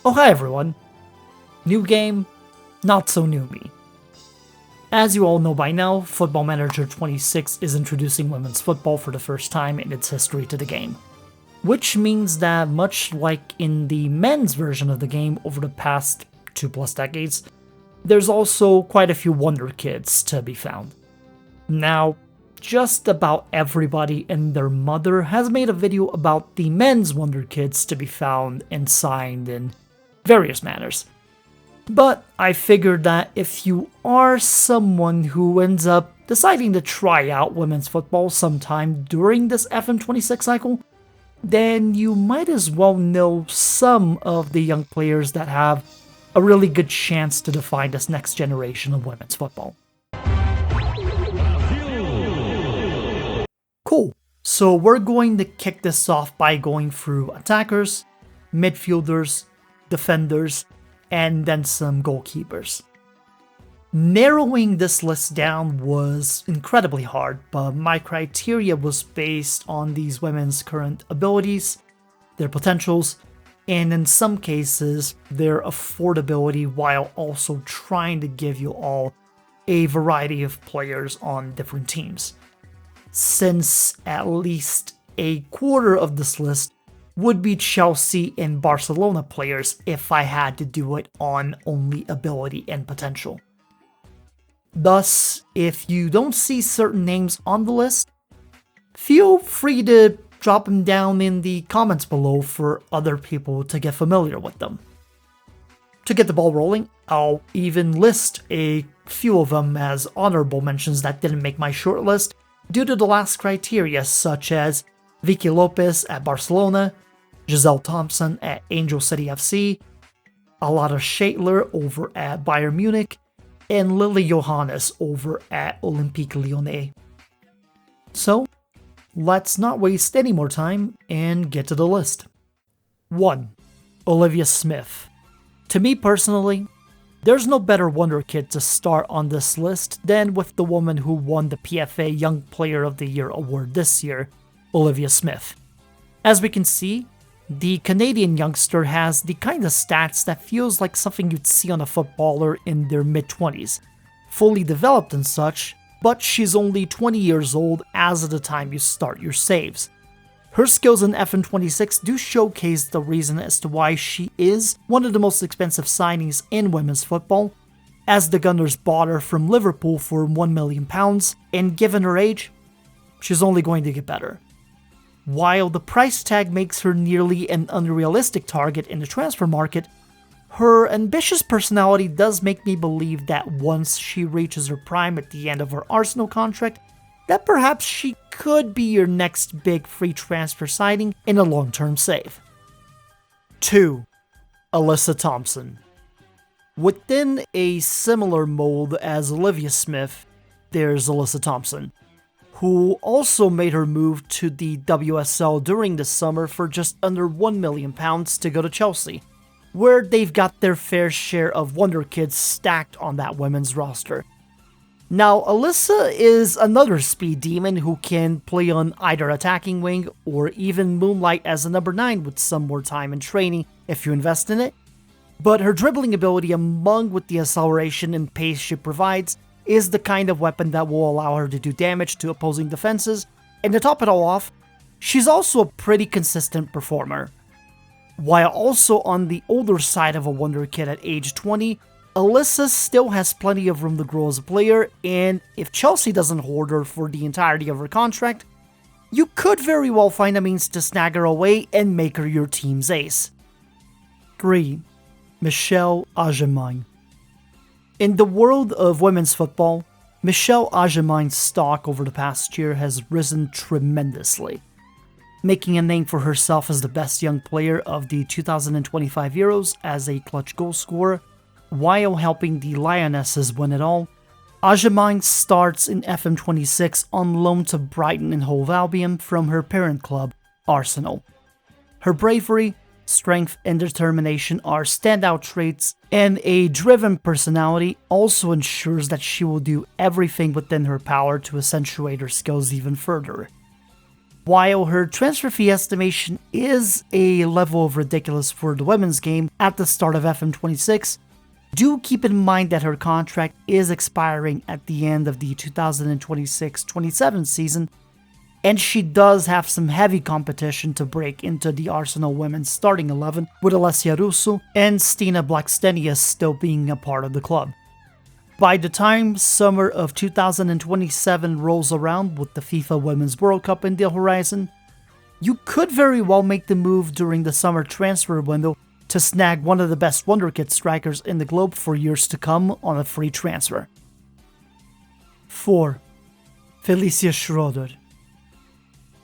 Oh hi everyone. New game, not so new me. As you all know by now, Football Manager 26 is introducing women's football for the first time in its history to the game. Which means that much like in the men's version of the game over the past 2+ decades, there's also quite a few Wonderkids to be found. Now, just about everybody and their mother has made a video about the men's Wonderkids to be found and signed in various manners. But I figured that if you are someone who ends up deciding to try out women's football sometime during this FM26 cycle, then you might as well know some of the young players that have a really good chance to define this next generation of women's football. Cool, so we're going to kick this off by going through attackers, midfielders, defenders, and then some goalkeepers. Narrowing this list down was incredibly hard, but my criteria was based on these women's current abilities, their potentials, and in some cases, their affordability, while also trying to give you all a variety of players on different teams. Since at least a quarter of this list would be Chelsea and Barcelona players if I had to do it on only ability and potential. Thus, if you don't see certain names on the list, feel free to drop them down in the comments below for other people to get familiar with them. To get the ball rolling, I'll even list a few of them as honorable mentions that didn't make my shortlist due to the last criteria, such as Vicky Lopez at Barcelona, Giselle Thompson at Angel City FC, Alada Schaitler over at Bayern Munich, and Lily Johannes over at Olympique Lyonnais. So, let's not waste any more time and get to the list. 1. Olivia Smith. To me personally, there's no better Wonderkid to start on this list than with the woman who won the PFA Young Player of the Year award this year, Olivia Smith. As we can see, the Canadian youngster has the kind of stats that feels like something you'd see on a footballer in their mid-20s, fully developed and such, but she's only 20 years old as of the time you start your saves. Her skills in FM26 do showcase the reason as to why she is one of the most expensive signings in women's football, as the Gunners bought her from Liverpool for £1 million, and given her age, she's only going to get better. While the price tag makes her nearly an unrealistic target in the transfer market, her ambitious personality does make me believe that once she reaches her prime at the end of her Arsenal contract, that perhaps she could be your next big free transfer signing in a long-term save. 2. Alyssa Thompson. Within a similar mold as Olivia Smith, there's Alyssa Thompson, who also made her move to the WSL during the summer for just under £1 million to go to Chelsea, where they've got their fair share of Wonderkids stacked on that women's roster. Now, Alyssa is another speed demon who can play on either attacking wing or even moonlight as a number 9 with some more time and training if you invest in it, but her dribbling ability among with the acceleration and pace she provides is the kind of weapon that will allow her to do damage to opposing defenses, and to top it all off, she's also a pretty consistent performer. While also on the older side of a Wonderkid at age 20, Alyssa still has plenty of room to grow as a player, and if Chelsea doesn't hoard her for the entirety of her contract, you could very well find a means to snag her away and make her your team's ace. 3. Michelle Himehajime. In the world of women's football, Michelle Himejime's stock over the past year has risen tremendously, making a name for herself as the best young player of the 2025 Euros as a clutch goal scorer, while helping the Lionesses win it all. Himehajime starts in FM26 on loan to Brighton and Hove Albion from her parent club, Arsenal. Her bravery, strength, and determination are standout traits, and a driven personality also ensures that she will do everything within her power to accentuate her skills even further. While her transfer fee estimation is a level of ridiculous for the women's game at the start of FM26, do keep in mind that her contract is expiring at the end of the 2026-27 season, and she does have some heavy competition to break into the Arsenal women's starting 11, with Alessia Russo and Stina Blackstenius still being a part of the club. By the time summer of 2027 rolls around with the FIFA Women's World Cup in the horizon, you could very well make the move during the summer transfer window to snag one of the best Wonderkid strikers in the globe for years to come on a free transfer. 4. Felicia Schroeder.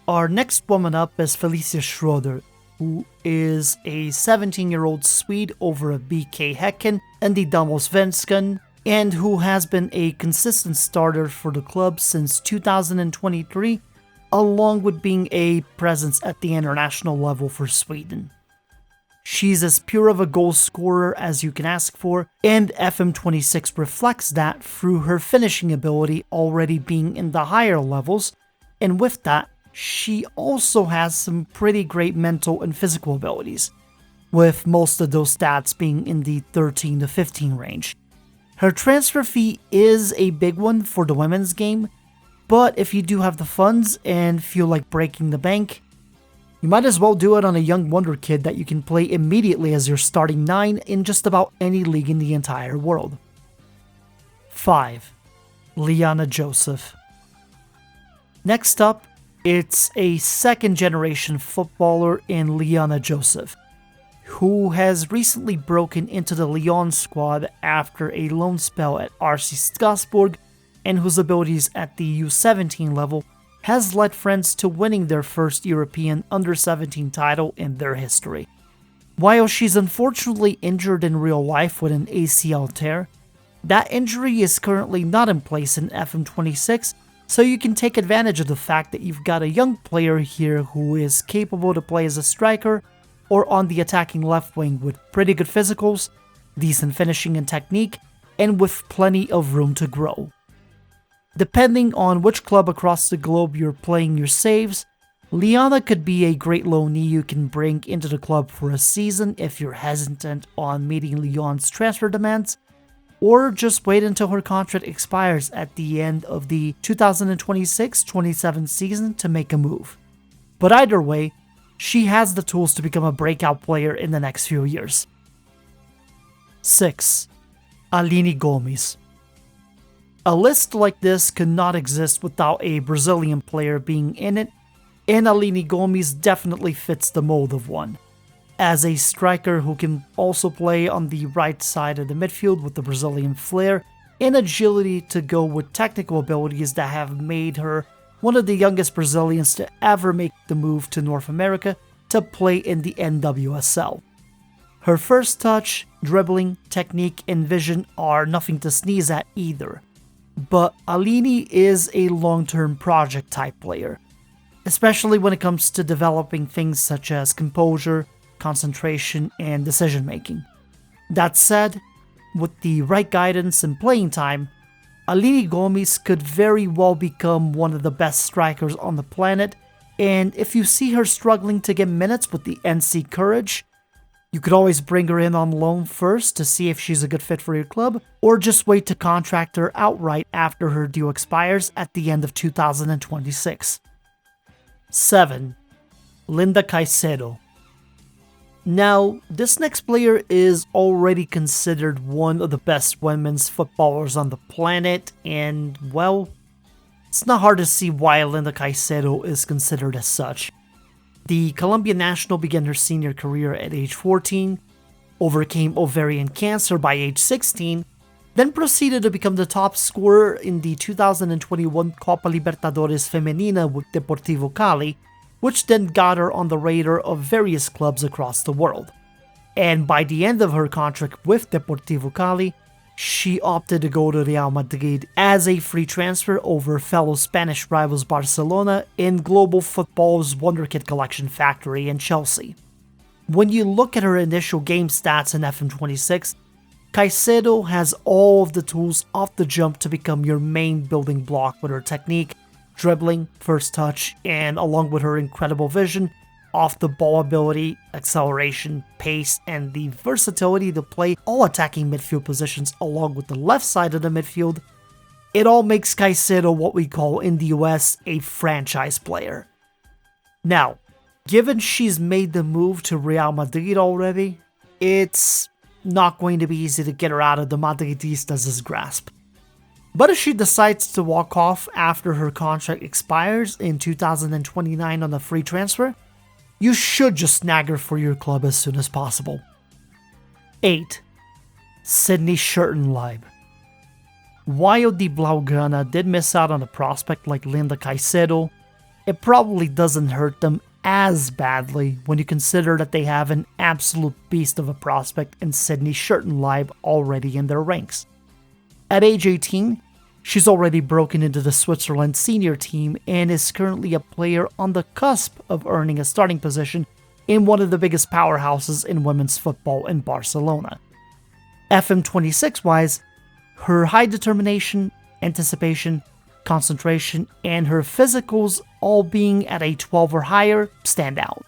Our next woman up is Felicia Schroeder, who is a 17-year-old Swede over at BK Häcken and the Damallsvenskan, and who has been a consistent starter for the club since 2023, along with being a presence at the international level for Sweden. She's as pure of a goal scorer as you can ask for, and FM26 reflects that through her finishing ability already being in the higher levels, and with that, she also has some pretty great mental and physical abilities, with most of those stats being in the 13 to 15 range. Her transfer fee is a big one for the women's game, but if you do have the funds and feel like breaking the bank, you might as well do it on a young Wonderkid that you can play immediately as your starting 9 in just about any league in the entire world. 5. Liana Joseph. Next up, it's a second-generation footballer in Liana Joseph, who has recently broken into the Lyon squad after a loan spell at RC Strasbourg, and whose abilities at the U17 level has led friends to winning their first European Under-17 title in their history. While she's unfortunately injured in real life with an ACL tear, that injury is currently not in place in FM26, so you can take advantage of the fact that you've got a young player here who is capable to play as a striker or on the attacking left wing with pretty good physicals, decent finishing and technique, and with plenty of room to grow. Depending on which club across the globe you're playing your saves, Liana could be a great loanee you can bring into the club for a season if you're hesitant on meeting Lyon's transfer demands, or just wait until her contract expires at the end of the 2026-27 season to make a move. But either way, she has the tools to become a breakout player in the next few years. 6. Aline Gomes. A list like this could not exist without a Brazilian player being in it, and Aline Gomes definitely fits the mold of one. As a striker who can also play on the right side of the midfield with the Brazilian flair and agility to go with technical abilities that have made her one of the youngest Brazilians to ever make the move to North America to play in the NWSL. Her first touch, dribbling, technique, and vision are nothing to sneeze at either. But Aline is a long-term project type player, especially when it comes to developing things such as composure, concentration, and decision making. That said, with the right guidance and playing time, Aline Gomes could very well become one of the best strikers on the planet, and if you see her struggling to get minutes with the NC Courage, you could always bring her in on loan first to see if she's a good fit for your club, or just wait to contract her outright after her deal expires at the end of 2026. 7. Linda Caicedo. Now, this next player is already considered one of the best women's footballers on the planet, and, well, it's not hard to see why Linda Caicedo is considered as such. The Colombian national began her senior career at age 14, overcame ovarian cancer by age 16, then proceeded to become the top scorer in the 2021 Copa Libertadores Femenina with Deportivo Cali, which then got her on the radar of various clubs across the world. And by the end of her contract with Deportivo Cali, she opted to go to Real Madrid as a free transfer over fellow Spanish rivals Barcelona in global football's Wonderkid collection factory in Chelsea. When you look at her initial game stats in FM26, Caicedo has all of the tools off the jump to become your main building block with her technique, dribbling, first touch, and along with her incredible vision, off the ball ability, acceleration, pace, and the versatility to play all attacking midfield positions along with the left side of the midfield, it all makes Keiichiro what we call in the US a franchise player. Now, given she's made the move to Real Madrid already, it's not going to be easy to get her out of the Madridistas' grasp. But if she decides to walk off after her contract expires in 2029 on a free transfer, you should just snag her for your club as soon as possible. 8. Sydney Schertenleib. While the Blaugrana did miss out on a prospect like Linda Keiichiro, it probably doesn't hurt them as badly when you consider that they have an absolute beast of a prospect in Sydney Schertenleib already in their ranks. At age 18, she's already broken into the Switzerland senior team and is currently a player on the cusp of earning a starting position in one of the biggest powerhouses in women's football in Barcelona. FM26-wise, her high determination, anticipation, concentration, and her physicals all being at a 12 or higher stand out.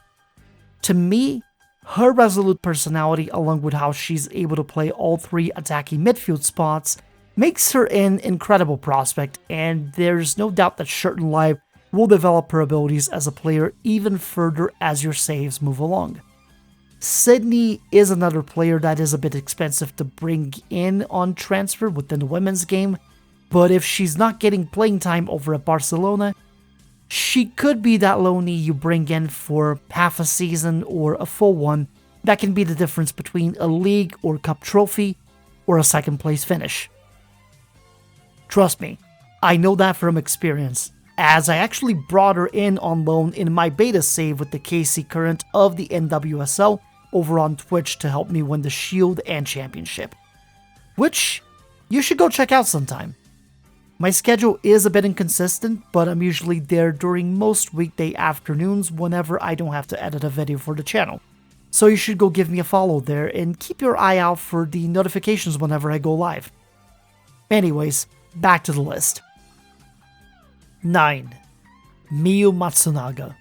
To me, her resolute personality along with how she's able to play all three attacking midfield spots makes her an incredible prospect, and there's no doubt that Schertenleib will develop her abilities as a player even further as your saves move along. Sydney is another player that is a bit expensive to bring in on transfer within the women's game, but if she's not getting playing time over at Barcelona, she could be that loanee you bring in for half a season or a full one that can be the difference between a league or cup trophy or a second place finish. Trust me, I know that from experience, as I actually brought her in on loan in my beta save with the KC Current of the NWSL over on Twitch to help me win the Shield and Championship, which you should go check out sometime. My schedule is a bit inconsistent, but I'm usually there during most weekday afternoons whenever I don't have to edit a video for the channel. So you should go give me a follow there and keep your eye out for the notifications whenever I go live. Anyways, back to the list. 9. Miyu Matsunaga.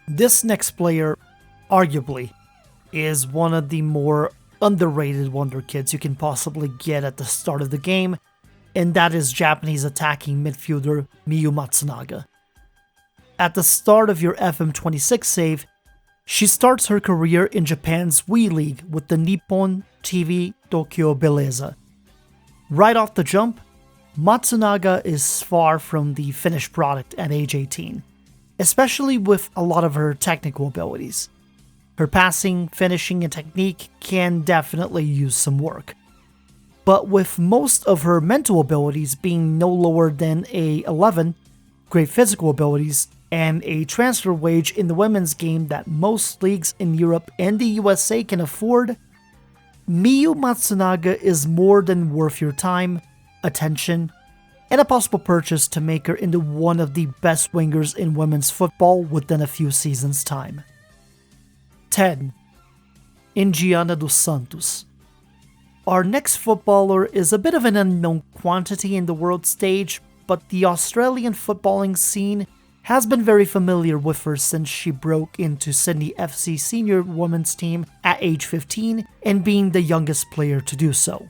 This next player, arguably, is one of the more underrated Wonderkids you can possibly get at the start of the game, and that is Japanese attacking midfielder Miyu Matsunaga. At the start of your FM26 save, she starts her career in Japan's Wii League with the Nippon TV Tokyo Beleza. Right off the jump, Matsunaga is far from the finished product at age 18, especially with a lot of her technical abilities. Her passing, finishing, and technique can definitely use some work. But with most of her mental abilities being no lower than a 11, great physical abilities, and a transfer wage in the women's game that most leagues in Europe and the USA can afford, Miyu Matsunaga is more than worth your time, attention, and a possible purchase to make her into one of the best wingers in women's football within a few seasons' time. 10. Indiana dos Santos. Our next footballer is a bit of an unknown quantity in the world stage, but the Australian footballing scene has been very familiar with her since she broke into Sydney FC senior women's team at age 15 and being the youngest player to do so.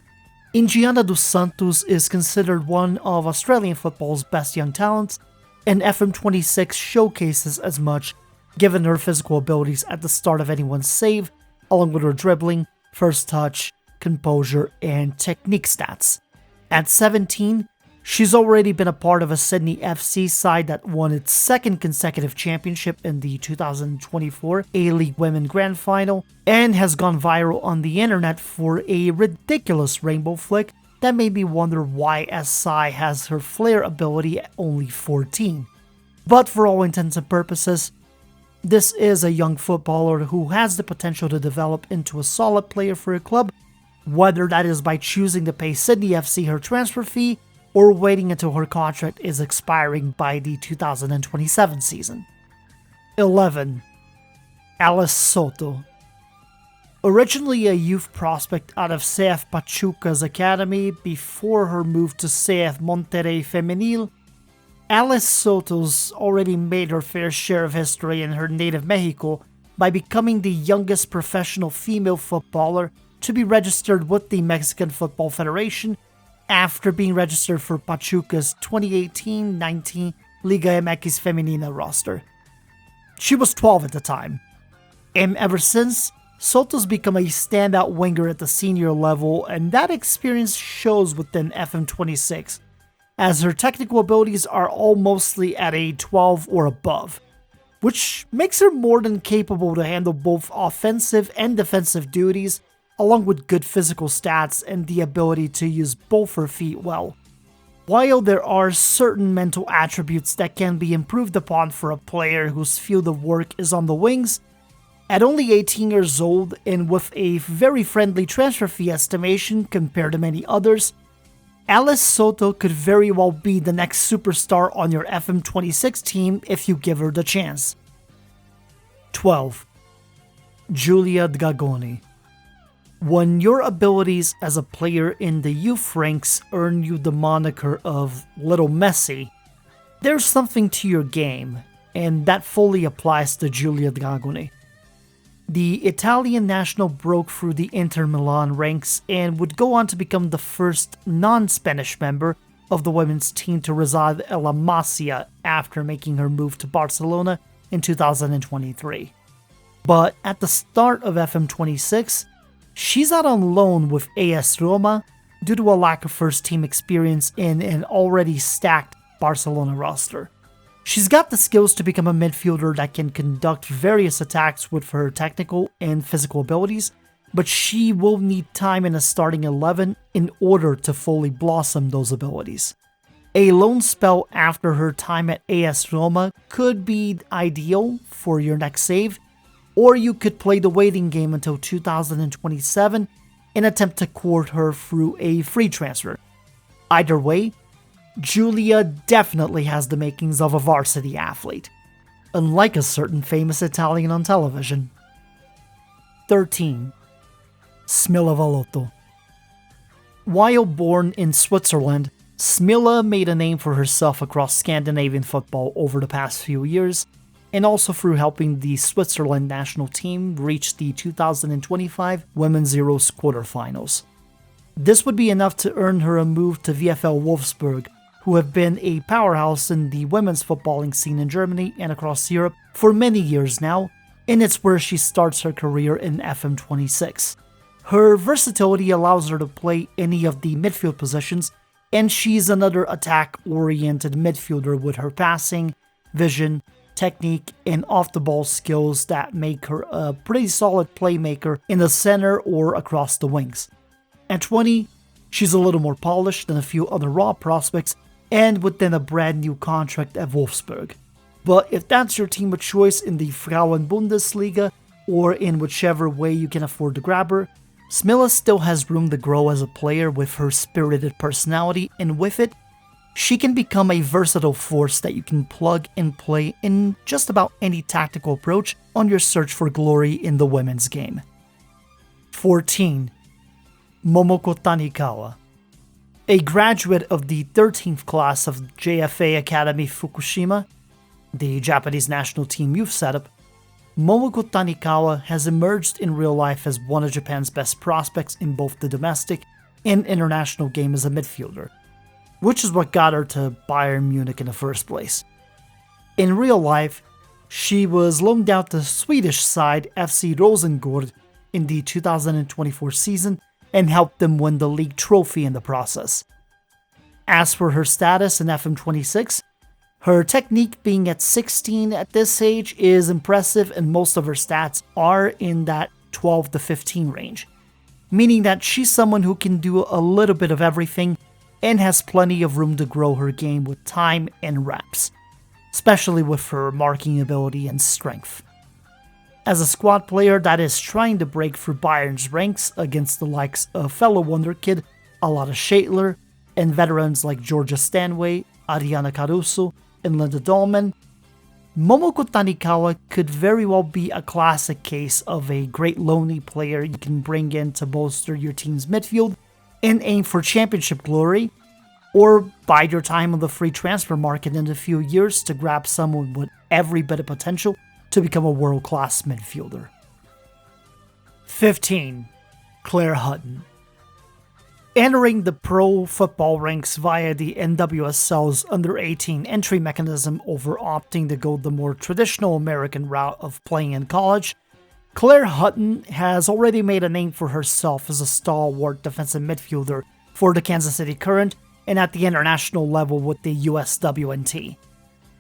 Indiana dos Santos is considered one of Australian football's best young talents, and FM26 showcases as much given her physical abilities at the start of anyone's save, along with her dribbling, first touch, composure, and technique stats. At 17, she's already been a part of a Sydney FC side that won its second consecutive championship in the 2024 A-League Women Grand Final, and has gone viral on the internet for a ridiculous rainbow flick that made me wonder why SI has her flair ability at only 14. But for all intents and purposes, this is a young footballer who has the potential to develop into a solid player for a club, whether that is by choosing to pay Sydney FC her transfer fee or waiting until her contract is expiring by the 2027 season. 11. Alice Soto. Originally a youth prospect out of CF Pachuca's academy before her move to CF Monterrey Femenil, Alice Soto's already made her fair share of history in her native Mexico by becoming the youngest professional female footballer to be registered with the Mexican Football Federation after being registered for Pachuca's 2018-19 Liga MX Femenina roster. She was 12 at the time, and ever since, Soto's become a standout winger at the senior level, and that experience shows within FM26, as her technical abilities are all mostly at a 12 or above, which makes her more than capable to handle both offensive and defensive duties, along with good physical stats and the ability to use both her feet well. While there are certain mental attributes that can be improved upon for a player whose field of work is on the wings, at only 18 years old and with a very friendly transfer fee estimation compared to many others, Alice Soto could very well be the next superstar on your FM26 team if you give her the chance. 12. Giulia Dragoni. When your abilities as a player in the youth ranks earn you the moniker of Little Messi, there's something to your game, and that fully applies to Giulia Dragoni. The Italian national broke through the Inter Milan ranks and would go on to become the first non-Spanish member of the women's team to reside at La Masia after making her move to Barcelona in 2023. But at the start of FM26, she's out on loan with AS Roma due to a lack of first-team experience in an already stacked Barcelona roster. She's got the skills to become a midfielder that can conduct various attacks with her technical and physical abilities, but she will need time in a starting 11 in order to fully blossom those abilities. A loan spell after her time at AS Roma could be ideal for your next save, or you could play the waiting game until 2027 and attempt to court her through a free transfer. Either way, Giulia definitely has the makings of a varsity athlete, unlike a certain famous Italian on television. 13. Smilla Valotto. While born in Switzerland, Smilla made a name for herself across Scandinavian football over the past few years, and also through helping the Switzerland national team reach the 2025 Women's Euros quarterfinals. This would be enough to earn her a move to VfL Wolfsburg, who have been a powerhouse in the women's footballing scene in Germany and across Europe for many years now, and it's where she starts her career in FM26. Her versatility allows her to play any of the midfield positions, and she's another attack-oriented midfielder with her passing, vision, technique, and off-the-ball skills that make her a pretty solid playmaker in the center or across the wings. At 20, she's a little more polished than a few other raw prospects, and within a brand new contract at Wolfsburg. But if that's your team of choice in the Frauen-Bundesliga, or in whichever way you can afford to grab her, Smilla still has room to grow as a player with her spirited personality, and with it, she can become a versatile force that you can plug and play in just about any tactical approach on your search for glory in the women's game. 14. Momoko Tanikawa. A graduate of the 13th class of JFA Academy Fukushima, the Japanese national team youth setup, Momoko Tanikawa has emerged in real life as one of Japan's best prospects in both the domestic and international game as a midfielder, which is what got her to Bayern Munich in the first place. In real life, she was loaned out to Swedish side FC Rosengård in the 2024 season and helped them win the league trophy in the process. As for her status in FM26, her technique being at 16 at this age is impressive, and most of her stats are in that 12 to 15 range, meaning that she's someone who can do a little bit of everything and has plenty of room to grow her game with time and reps, especially with her marking ability and strength. As a squad player that is trying to break through Bayern's ranks against the likes of fellow Wonderkid Alana Schaitler and veterans like Georgia Stanway, Ariana Caruso, and Linda Dahlman, Momoko Tanikawa could very well be a classic case of a great lonely player you can bring in to bolster your team's midfield and aim for championship glory, or bide your time on the free transfer market in a few years to grab someone with every bit of potential to become a world-class midfielder. 15. Claire Hutton. Entering the pro football ranks via the NWSL's under-18 entry mechanism over opting to go the more traditional American route of playing in college, Claire Hutton has already made a name for herself as a stalwart defensive midfielder for the Kansas City Current and at the international level with the USWNT.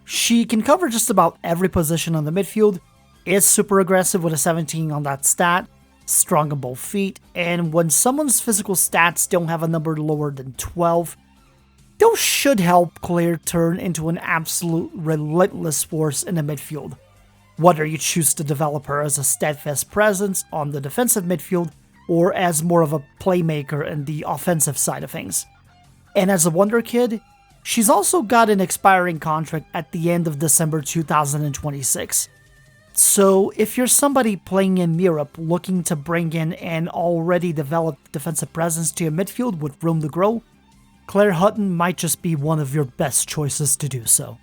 She can cover just about every position on the midfield, is super aggressive with a 17 on that stat, strong on both feet, and when someone's physical stats don't have a number lower than 12, those should help Claire turn into an absolute relentless force in the midfield, whether you choose to develop her as a steadfast presence on the defensive midfield or as more of a playmaker in the offensive side of things. And as a Wonder Kid, she's also got an expiring contract at the end of December 2026. So if you're somebody playing in Europe looking to bring in an already developed defensive presence to your midfield with room to grow, Claire Hutton might just be one of your best choices to do so.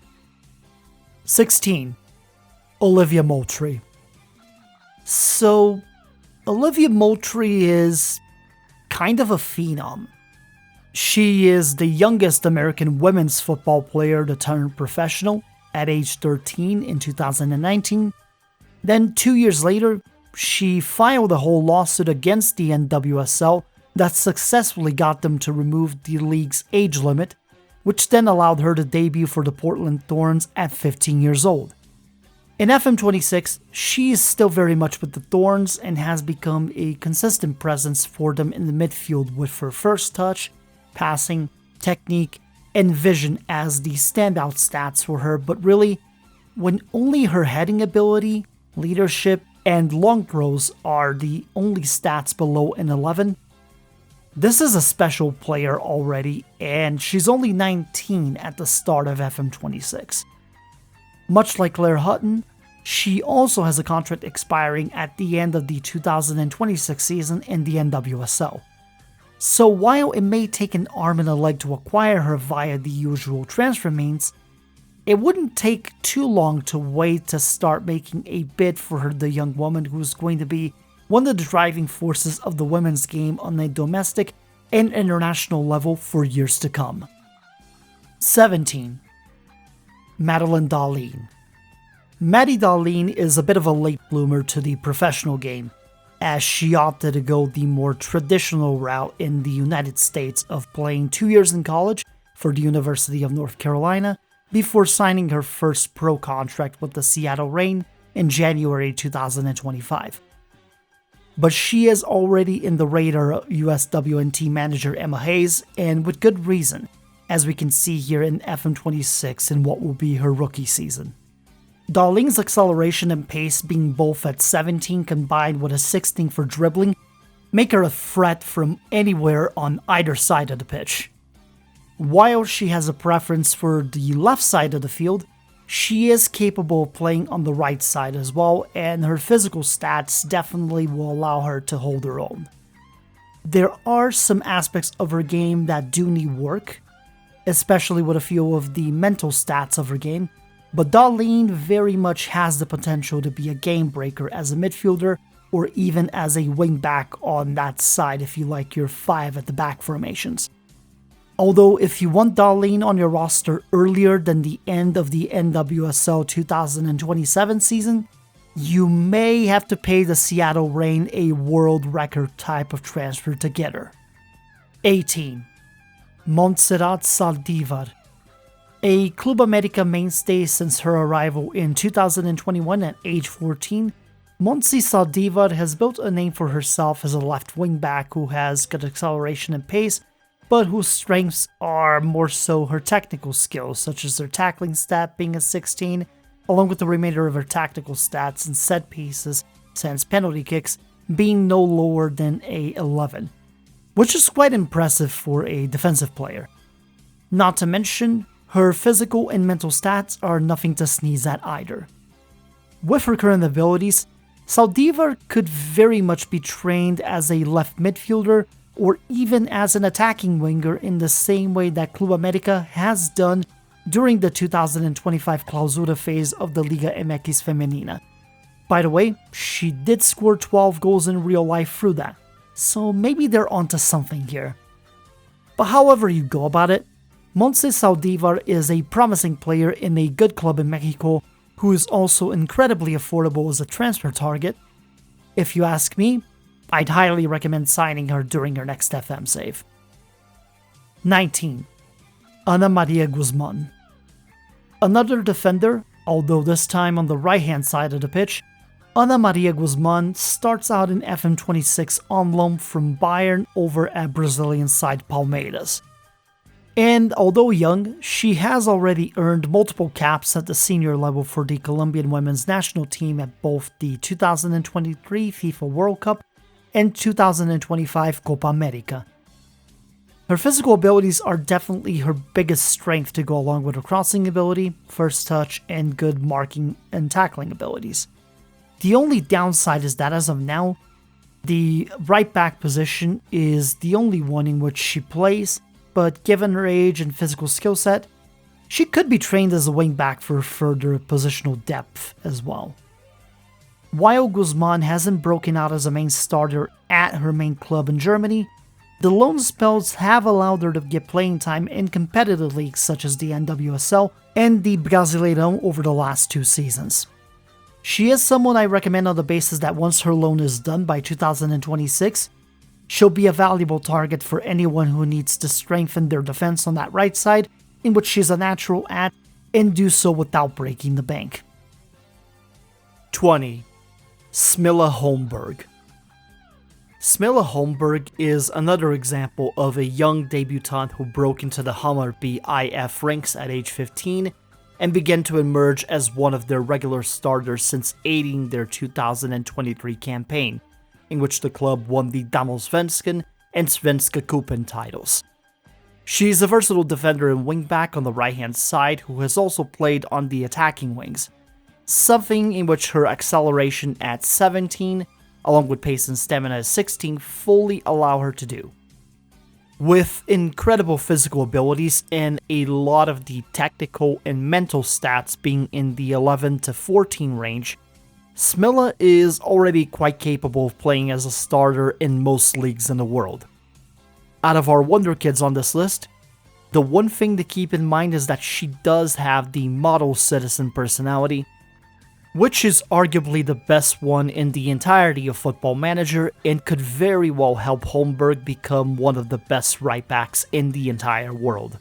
16. Olivia Moultrie. So, Olivia Moultrie is kind of a phenom. She is the youngest American women's football player to turn professional at age 13 in 2019. Then 2 years later, she filed a whole lawsuit against the NWSL that successfully got them to remove the league's age limit, which then allowed her to debut for the Portland Thorns at 15 years old. In FM26, she is still very much with the Thorns and has become a consistent presence for them in the midfield with her first touch, passing, technique, and vision as the standout stats for her, but really, when only her heading ability, leadership, and long throws are the only stats below an 11, this is a special player already, and she's only 19 at the start of FM26. Much like Claire Hutton, she also has a contract expiring at the end of the 2026 season in the NWSL. So while it may take an arm and a leg to acquire her via the usual transfer means, it wouldn't take too long to wait to start making a bid for her, the young woman who's going to be one of the driving forces of the women's game on a domestic and international level for years to come. 17. Madeline Darlene. Maddie Darlene is a bit of a late bloomer to the professional game, as she opted to go the more traditional route in the United States of playing 2 years in college for the University of North Carolina before signing her first pro contract with the Seattle Reign in January 2025. But she is already in the radar of USWNT manager Emma Hayes, and with good reason, as we can see here in FM26 in what will be her rookie season. Darlene's acceleration and pace being both at 17 combined with a 16 for dribbling make her a threat from anywhere on either side of the pitch. While she has a preference for the left side of the field, she is capable of playing on the right side as well, and her physical stats definitely will allow her to hold her own. There are some aspects of her game that do need work, especially with a few of the mental stats of her game, but Darlene very much has the potential to be a game breaker as a midfielder or even as a wingback on that side if you like your 5 at the back formations. Although if you want Darlene on your roster earlier than the end of the NWSL 2027 season, you may have to pay the Seattle Reign a world record type of transfer to get her. 18. Montserrat Saldivar. A Club America mainstay since her arrival in 2021 at age 14, Montse Saldivar has built a name for herself as a left wing back who has good acceleration and pace, but whose strengths are more so her technical skills, such as her tackling stat being a 16, along with the remainder of her tactical stats and set pieces, sans penalty kicks, being no lower than a 11, which is quite impressive for a defensive player. Not to mention, her physical and mental stats are nothing to sneeze at either. With her current abilities, Saldivar could very much be trained as a left midfielder or even as an attacking winger in the same way that Club America has done during the 2025 Clausura phase of the Liga MX Femenina. By the way, she did score 12 goals in real life through that, so maybe they're onto something here. But however you go about it, Montse Saldivar is a promising player in a good club in Mexico who is also incredibly affordable as a transfer target. If you ask me, I'd highly recommend signing her during her next FM save. 19. Ana Maria Guzman. Another defender, although this time on the right-hand side of the pitch, Ana Maria Guzman starts out in FM26 on loan from Bayern over at Brazilian side Palmeiras. And although young, she has already earned multiple caps at the senior level for the Colombian women's national team at both the 2023 FIFA World Cup and 2025 Copa America. Her physical abilities are definitely her biggest strength to go along with her crossing ability, first touch, and good marking and tackling abilities. The only downside is that as of now, the right back position is the only one in which she plays, but given her age and physical skill set, she could be trained as a wing back for further positional depth as well. While Guzman hasn't broken out as a main starter at her main club in Germany, the loan spells have allowed her to get playing time in competitive leagues such as the NWSL and the Brasileirão over the last 2 seasons. She is someone I recommend on the basis that once her loan is done by 2026, she'll be a valuable target for anyone who needs to strengthen their defense on that right side, in which she's a natural at, and do so without breaking the bank. 20. Smilla Holmberg. Smilla Holmberg is another example of a young debutante who broke into the Hammarby IF ranks at age 15 and began to emerge as one of their regular starters since aiding their 2023 campaign, in which the club won the Damallsvenskan and Svenska Cupen titles. She's a versatile defender and wingback on the right-hand side who has also played on the attacking wings, something in which her acceleration at 17, along with pace and stamina at 16, fully allow her to do. With incredible physical abilities and a lot of the technical and mental stats being in the 11 to 14 range, Smilla is already quite capable of playing as a starter in most leagues in the world. Out of our Wonderkids on this list, the one thing to keep in mind is that she does have the model citizen personality, which is arguably the best one in the entirety of Football Manager and could very well help Holmberg become one of the best right backs in the entire world.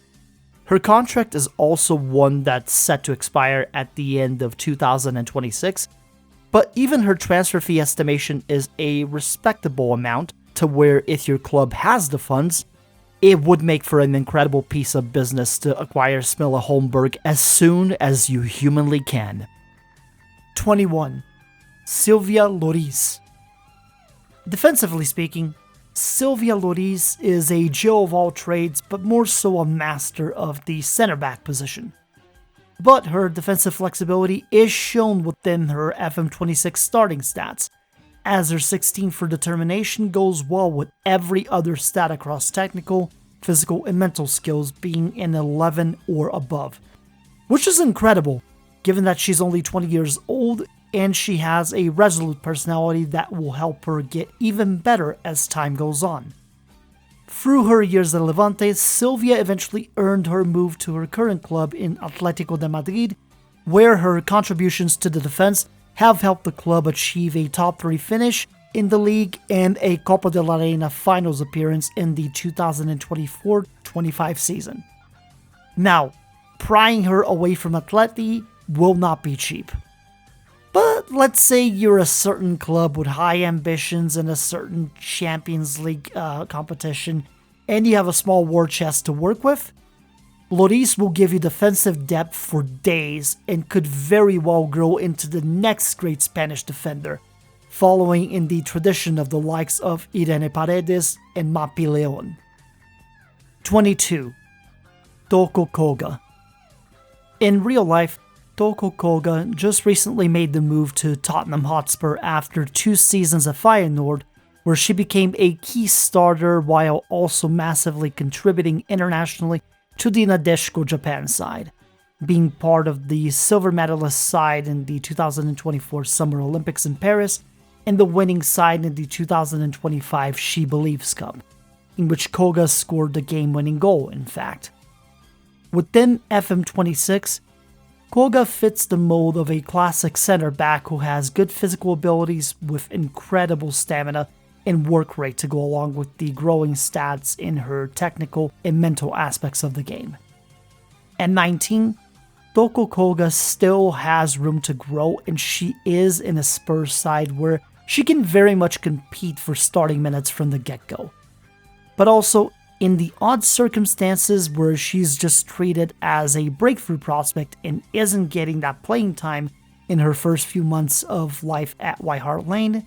Her contract is also one that's set to expire at the end of 2026, but even her transfer fee estimation is a respectable amount to where if your club has the funds, it would make for an incredible piece of business to acquire Smilla Holmberg as soon as you humanly can. 21. Silvia Loris. Defensively speaking, Silvia Loris is a Jill of all trades, but more so a master of the center back position. But her defensive flexibility is shown within her FM26 starting stats, as her 16 for determination goes well with every other stat across technical, physical, and mental skills being an 11 or above, which is incredible given that she's only 20 years old and she has a resolute personality that will help her get even better as time goes on. Through her years at Levante, Silvia eventually earned her move to her current club in Atlético de Madrid, where her contributions to the defense have helped the club achieve a top 3 finish in the league and a Copa de la Reina finals appearance in the 2024-25 season. Now, prying her away from Atleti will not be cheap. But let's say you're a certain club with high ambitions in a certain Champions League competition and you have a small war chest to work with. Loris will give you defensive depth for days and could very well grow into the next great Spanish defender, following in the tradition of the likes of Irene Paredes and Mapi Leon. 22. Toko Koga. In real life, Toko Koga just recently made the move to Tottenham Hotspur after 2 seasons at Feyenoord where she became a key starter while also massively contributing internationally to the Nadeshiko Japan side, being part of the silver medalist side in the 2024 Summer Olympics in Paris and the winning side in the 2025 She Believes Cup, in which Koga scored the game-winning goal, in fact. Within FM26, Koga fits the mold of a classic center back who has good physical abilities with incredible stamina and work rate to go along with the growing stats in her technical and mental aspects of the game. At 19, Toko Koga still has room to grow, and she is in a Spurs side where she can very much compete for starting minutes from the get-go. But also, in the odd circumstances where she's just treated as a breakthrough prospect and isn't getting that playing time in her first few months of life at White Hart Lane,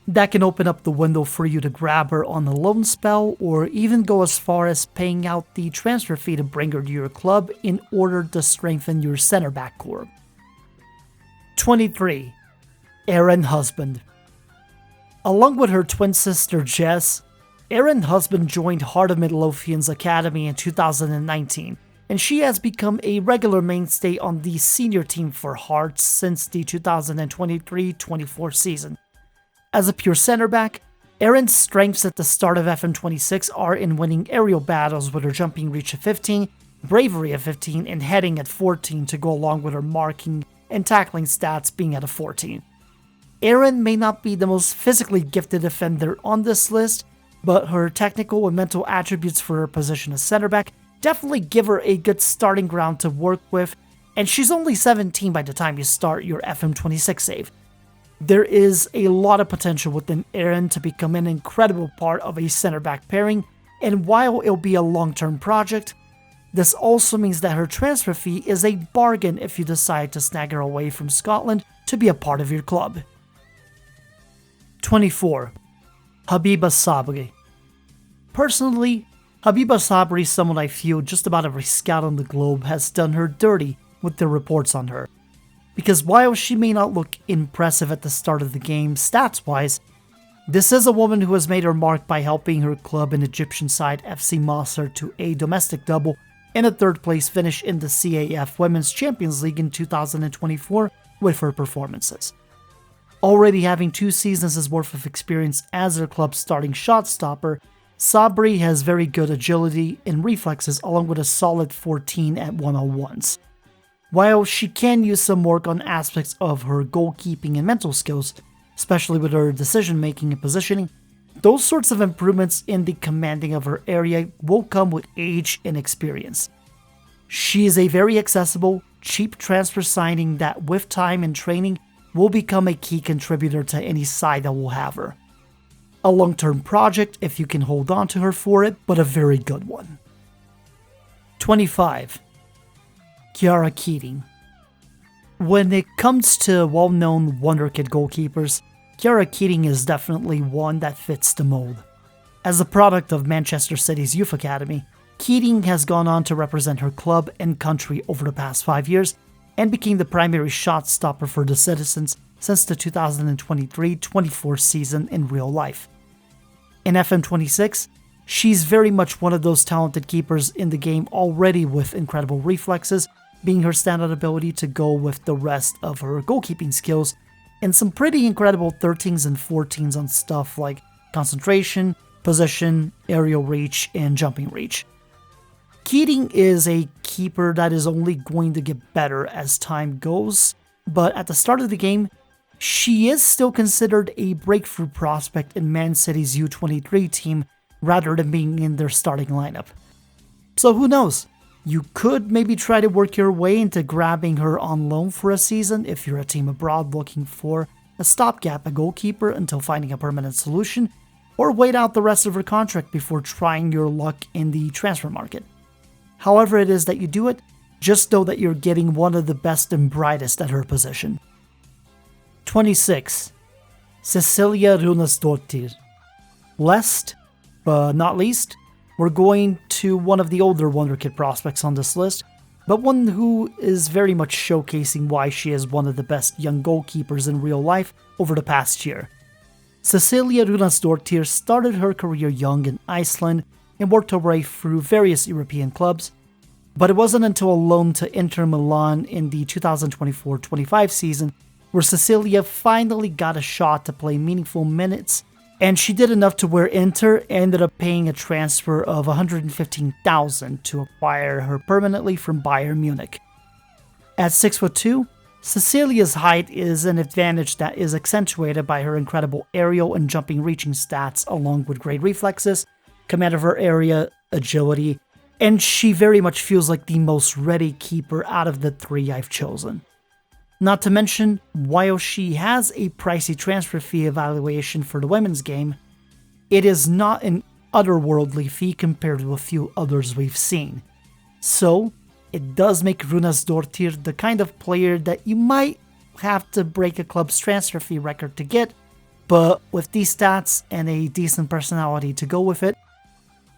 that can open up the window for you to grab her on a loan spell or even go as far as paying out the transfer fee to bring her to your club in order to strengthen your center back core. 23. Eren Husband. Along with her twin sister Jess, Eren Husband joined Heart of Midlothian's academy in 2019, and she has become a regular mainstay on the senior team for Hearts since the 2023-24 season. As a pure center back, Eren's strengths at the start of FM26 are in winning aerial battles with her jumping reach at 15, bravery at 15, and heading at 14 to go along with her marking and tackling stats being at a 14. Eren may not be the most physically gifted defender on this list, but her technical and mental attributes for her position as center back definitely give her a good starting ground to work with, and she's only 17 by the time you start your FM26 save. There is a lot of potential within Eren to become an incredible part of a center back pairing, and while it'll be a long-term project, this also means that her transfer fee is a bargain if you decide to snag her away from Scotland to be a part of your club. 24. Habiba Sabri. Personally, Habiba Sabri is someone I feel just about every scout on the globe has done her dirty with their reports on her. Because while she may not look impressive at the start of the game stats-wise, this is a woman who has made her mark by helping her club and Egyptian side FC Nascer to a domestic double and a third place finish in the CAF Women's Champions League in 2024 with her performances. Already having 2 seasons' worth of experience as their club's starting shot stopper, Sabri has very good agility and reflexes along with a solid 14 at 101s. While she can use some work on aspects of her goalkeeping and mental skills, especially with her decision making and positioning, those sorts of improvements in the commanding of her area will come with age and experience. She is a very accessible, cheap transfer signing that with time and training will become a key contributor to any side that will have her. A long-term project if you can hold on to her for it, but a very good one. 25. Kiara Keating. When it comes to well-known Wonderkid goalkeepers, Kiara Keating is definitely one that fits the mold. As a product of Manchester City's youth academy, Keating has gone on to represent her club and country over the past 5 years and became the primary shot stopper for the Citizens since the 2023-24 season in real life. In FM26, she's very much one of those talented keepers in the game already with incredible reflexes, being her standout ability to go with the rest of her goalkeeping skills, and some pretty incredible 13s and 14s on stuff like concentration, position, aerial reach, and jumping reach. Keating is a keeper that is only going to get better as time goes, but at the start of the game, she is still considered a breakthrough prospect in Man City's U23 team rather than being in their starting lineup. So who knows? You could maybe try to work your way into grabbing her on loan for a season if you're a team abroad looking for a stopgap at goalkeeper until finding a permanent solution, or wait out the rest of her contract before trying your luck in the transfer market. However it is that you do it, just know that you're getting one of the best and brightest at her position. 26. Cecilia Runasdottir. Last, but not least, we're going to one of the older Wonderkid prospects on this list, but one who is very much showcasing why she is one of the best young goalkeepers in real life over the past year. Cecilia Runasdottir started her career young in Iceland and worked her way through various European clubs, but it wasn't until a loan to Inter Milan in the 2024-25 season where Cecilia finally got a shot to play meaningful minutes, and she did enough to where Inter ended up paying a transfer of $115,000 to acquire her permanently from Bayern Munich. At 6'2", Cecilia's height is an advantage that is accentuated by her incredible aerial and jumping reaching stats along with great reflexes, command of her area, agility, and she very much feels like the most ready keeper out of the three I've chosen. Not to mention, while she has a pricey transfer fee evaluation for the women's game, it is not an otherworldly fee compared to a few others we've seen. So, it does make Runasdottir the kind of player that you might have to break a club's transfer fee record to get, but with these stats and a decent personality to go with it,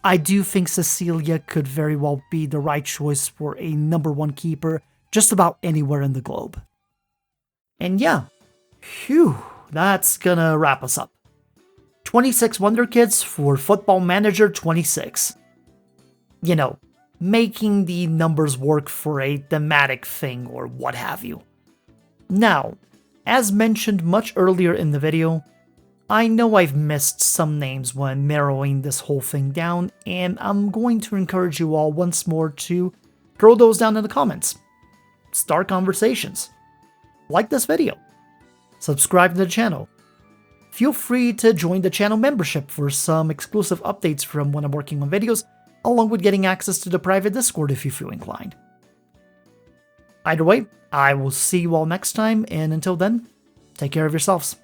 I do think Cecilia could very well be the right choice for a number one keeper just about anywhere in the globe. And yeah, that's gonna wrap us up. 26 Wonderkids for Football Manager 26. You know, making the numbers work for a thematic thing or what have you. Now, as mentioned much earlier in the video, I know I've missed some names when narrowing this whole thing down, and I'm going to encourage you all once more to throw those down in the comments. Start conversations. Like this video. Subscribe to the channel. Feel free to join the channel membership for some exclusive updates from when I'm working on videos, along with getting access to the private Discord if you feel inclined. Either way, I will see you all next time, and until then, take care of yourselves.